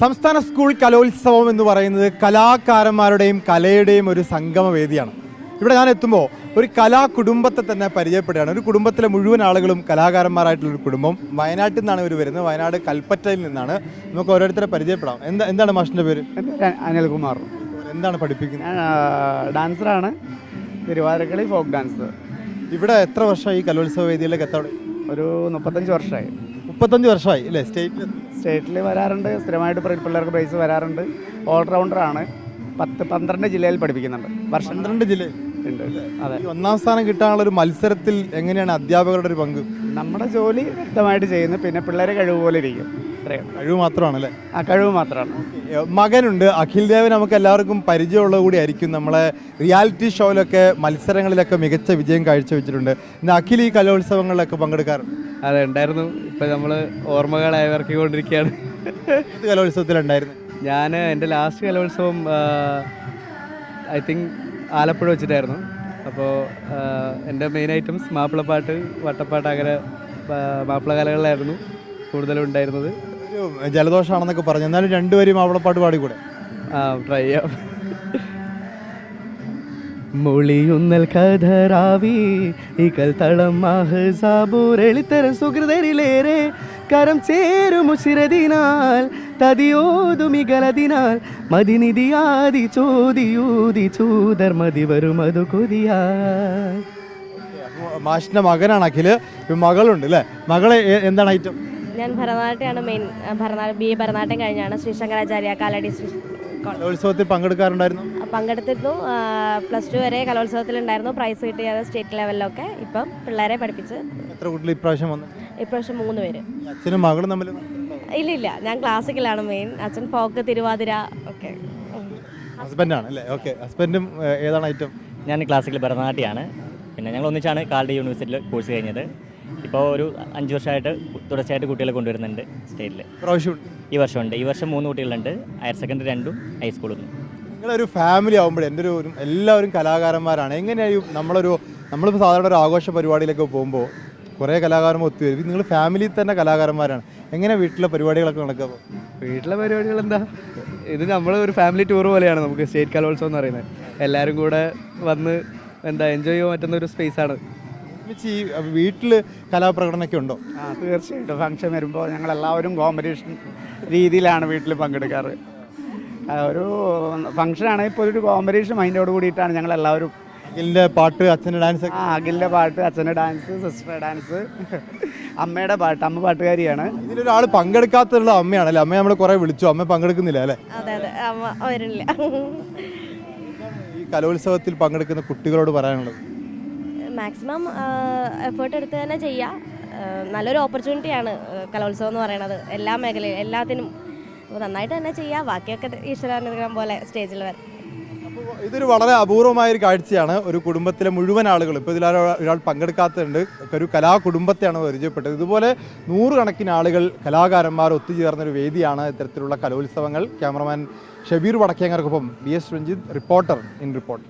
സംസ്ഥാന സ്കൂൾ കലോത്സവം എന്ന് പറയുന്നത് കലാകാരന്മാരുടെയും കലയുടെയും ഒരു സംഗമ വേദിയാണ്. ഇവിടെ ഞാൻ എത്തുമ്പോൾ ഒരു കലാകുടുംബത്തെ തന്നെ പരിചയപ്പെടുകയാണ്. ഒരു കുടുംബത്തിലെ മുഴുവൻ ആളുകളും കലാകാരന്മാരായിട്ടുള്ളൊരു കുടുംബം. വയനാട്ടിൽ നിന്നാണ് ഇവർ വരുന്നത്. വയനാട് കൽപ്പറ്റയിൽ നിന്നാണ്. നമുക്ക് ഓരോരുത്തരെ പരിചയപ്പെടാം. എന്താണ് മാഷിൻ്റെ പേര്? അനിൽകുമാർ. എന്താണ് പഠിപ്പിക്കുന്നത്? ഞാൻ ഡാൻസറാണ്. Thiruvathirakali, folk dance. ഇവിടെ എത്ര വർഷമായി ഈ കലോത്സവ വേദിയിലേക്ക് എത്താൻ? ഒരു 35 വർഷമായി. 35 വർഷമായി അല്ലേ? സ്റ്റേറ്റിൽ വരാറുണ്ട്. സ്ഥിരമായിട്ട് പിള്ളേർക്ക് പ്രൈസ് വരാറുണ്ട്. ഓൾറൗണ്ടറാണ്. 10-12 ജില്ലയിൽ പഠിപ്പിക്കുന്നുണ്ട്. 12 ജില്ലയിൽ ഉണ്ട്. അതെ. ഒന്നാം സ്ഥാനം കിട്ടാനുള്ള ഒരു മത്സരത്തിൽ എങ്ങനെയാണ് അധ്യാപകരുടെ ഒരു പങ്ക്? നമ്മുടെ ജോലി വ്യക്തമായിട്ട് ചെയ്യുന്നു. പിന്നെ പിള്ളേരെ കഴിവ് പോലെ ഇരിക്കും. കഴിവ് മാത്രമാണല്ലേ? ആ, കഴിവ് മാത്രമാണ്. മകനുണ്ട് അഖിൽ ദേവ്. നമുക്ക് എല്ലാവർക്കും പരിചയമുള്ളത് കൂടി ആയിരിക്കും. നമ്മളെ റിയാലിറ്റി ഷോയിലൊക്കെ മത്സരങ്ങളിലൊക്കെ മികച്ച വിജയം കാഴ്ചവെച്ചിട്ടുണ്ട്. ഇന്ന് അഖിൽ ഈ കലോത്സവങ്ങളിലൊക്കെ പങ്കെടുക്കാറുണ്ട്. അതെ, ഉണ്ടായിരുന്നു. ഇപ്പം നമ്മൾ ഓർമ്മകളായി ഇറക്കിക്കൊണ്ടിരിക്കുകയാണ്. ഏത് കലോത്സവത്തിലുണ്ടായിരുന്നു? ഞാൻ എൻ്റെ ലാസ്റ്റ് കലോത്സവം ഐ തിങ്ക് ആലപ്പുഴ വെച്ചിട്ടായിരുന്നു. അപ്പോൾ എൻ്റെ മെയിൻ ഐറ്റംസ് മാപ്പിളപ്പാട്ട്, വട്ടപ്പാട്ട്, അങ്ങനെ മാപ്പിള കലകളിലായിരുന്നു കൂടുതലും ഉണ്ടായിരുന്നത്. ജലദോഷമാണെന്നൊക്കെ പറഞ്ഞു. എന്നാലും രണ്ടുപേരും മാപ്പിളപ്പാട്ട് പാടിക്കൂടെ? ട്രൈ ചെയ്യാം. മൊളിയുന്നൽ കഥറാവി ഇകൽ തളം മാഹസാബൂരെളിത്തരം സുഹൃതരിലേറെ കരം ചേരുമുശിരതിനാൽ തതിയോതുമികലതിനാൽ മതിനിധിയാതി ചോദിയൂതി ചൂതർ മതി വരും അത് കൊതിയാ. മാഷിന്റെ മകനാണ് അഖില്. മകളുണ്ട് അല്ലേ? മകളെ എന്താണ് ഐറ്റം? ഞാൻ ഭരതനാട്യമാണ് മെയിൻ. BA ഭരതനാട്യം കഴിഞ്ഞാണ് ശ്രീശങ്കരാചാര്യ കാലടി കലോത്സവത്തിൽ പങ്കെടുക്കാറുണ്ടായിരുന്നു. പങ്കെടുത്തിരുന്നു. +2 വരെ കലോത്സവത്തിലുണ്ടായിരുന്നു. പ്രൈസ് കിട്ടിയത് സ്റ്റേറ്റ് ലെവലിലൊക്കെ. ഇപ്പം പിള്ളേരെ പഠിപ്പിച്ച്. എത്ര കുട്ടികൾ ഇപ്രാവശ്യം വന്നു? ഇപ്രാവശ്യം 3 പേര്. അച്ഛനും മകളും തമ്മിൽ? ഇല്ല, ഞാൻ ക്ലാസിക്കലാണ് മെയിൻ. അച്ഛൻ ഫോക്ക്, തിരുവാതിര ഒക്കെ. ഹസ്ബൻഡാണ് അല്ലേ? ഓക്കെ. ഹസ്ബൻഡും ഏതാണ് ഐറ്റം? ഞാൻ ക്ലാസിക്കൽ ഭരതനാട്യമാണ്. പിന്നെ ഞങ്ങൾ ഒന്നിച്ചാണ് കാലടി യൂണിവേഴ്സിറ്റിയിൽ കോഴ്സ് കഴിഞ്ഞത്. ഇപ്പോൾ ഒരു 5 വർഷമായിട്ട് തുടർച്ചയായിട്ട് കുട്ടികളെ കൊണ്ടുവരുന്നുണ്ട് സ്റ്റേറ്റിൽ. ഈ വർഷമുണ്ട്. ഈ വർഷം 3 കുട്ടികളുണ്ട്. Higher secondary 2, ഹൈസ്കൂളും. നിങ്ങളൊരു ഫാമിലി ആകുമ്പോൾ എൻ്റെ ഒരു എല്ലാവരും കലാകാരന്മാരാണ്. എങ്ങനെയായും നമ്മളിപ്പോൾ സാധാരണ ഒരു ആഘോഷ പരിപാടിയിലൊക്കെ പോകുമ്പോൾ കുറേ കലാകാരന്മാർ ഒത്തുവരും. നിങ്ങൾ ഫാമിലിയിൽ തന്നെ കലാകാരന്മാരാണ്. എങ്ങനെ വീട്ടിലെ പരിപാടികളൊക്കെ നടക്കുക? വീട്ടിലെ പരിപാടികൾ എന്താ, ഇത് നമ്മൾ ഒരു ഫാമിലി ടൂർ പോലെയാണ് നമുക്ക് സ്റ്റേറ്റ് കലോത്സവം എന്ന് പറയുന്നത്. എല്ലാവരും കൂടെ വന്ന് എൻജോയ് ചെയ്യാൻ പറ്റുന്ന ഒരു സ്പേസാണ്. വീട്ടിൽ കലാപ്രകടനമൊക്കെ ഉണ്ടോ? തീർച്ചയായിട്ടും. ഫംഗ്ഷൻ വരുമ്പോൾ ഞങ്ങളെല്ലാവരും കോമ്പറ്റീഷൻ രീതിയിലാണ് വീട്ടിൽ പങ്കെടുക്കാറ്. ഒരു ഫംഗ്ഷനാണെങ്കിൽ ഇപ്പോൾ ഒരു കോമ്പറ്റീഷൻ മൈൻഡോട് കൂടിയിട്ടാണ് ഞങ്ങളെല്ലാവരും. അഖിലിൻ്റെ പാട്ട്, അച്ഛൻ്റെ ഡാൻസ്. അഖിലിൻ്റെ പാട്ട്, അച്ഛൻ്റെ ഡാൻസ്, സിസ്റ്ററുടെ ഡാൻസ്, അമ്മയുടെ പാട്ട്. അമ്മ പാട്ടുകാരിയാണ്. ഇതിലൊരാൾ പങ്കെടുക്കാത്തുള്ള അമ്മയാണല്ലേ? അമ്മയെ നമ്മൾ കുറേ വിളിച്ചു, അമ്മ പങ്കെടുക്കുന്നില്ല അല്ലേ? അതെ, അമ്മ വരില്ല. ഈ കലോത്സവത്തിൽ പങ്കെടുക്കുന്ന കുട്ടികളോട് പറയാനുള്ളത്? മാക്സിമം എഫേർട്ട് എടുത്ത് തന്നെ ചെയ്യുക. നല്ലൊരു ഓപ്പർച്യൂണിറ്റിയാണ് കലോത്സവം എന്ന് പറയുന്നത്. എല്ലാ മേഖലയിലും എല്ലാത്തിനും നന്നായിട്ട് തന്നെ ചെയ്യുക. ബാക്കിയൊക്കെ ഈശ്വരാനുഗ്രഹം പോലെ സ്റ്റേജിൽ വരാം. ഇതൊരു വളരെ അപൂർവമായൊരു കാഴ്ചയാണ്. ഒരു കുടുംബത്തിലെ മുഴുവൻ ആളുകൾ, ഇപ്പോൾ ഇതിലൊരാൾ പങ്കെടുക്കാത്തതുണ്ട്, ഒരു കലാകുടുംബത്തെയാണ് പരിചയപ്പെട്ടത്. ഇതുപോലെ 100 കണക്കിന് ആളുകൾ, കലാകാരന്മാർ ഒത്തുചേർന്നൊരു വേദിയാണ് ഇത്തരത്തിലുള്ള കലോത്സവങ്ങൾ. ക്യാമറമാൻ ഷബീർ വടക്കേങ്ങർക്കൊപ്പം DS Ranjith, reporter in report.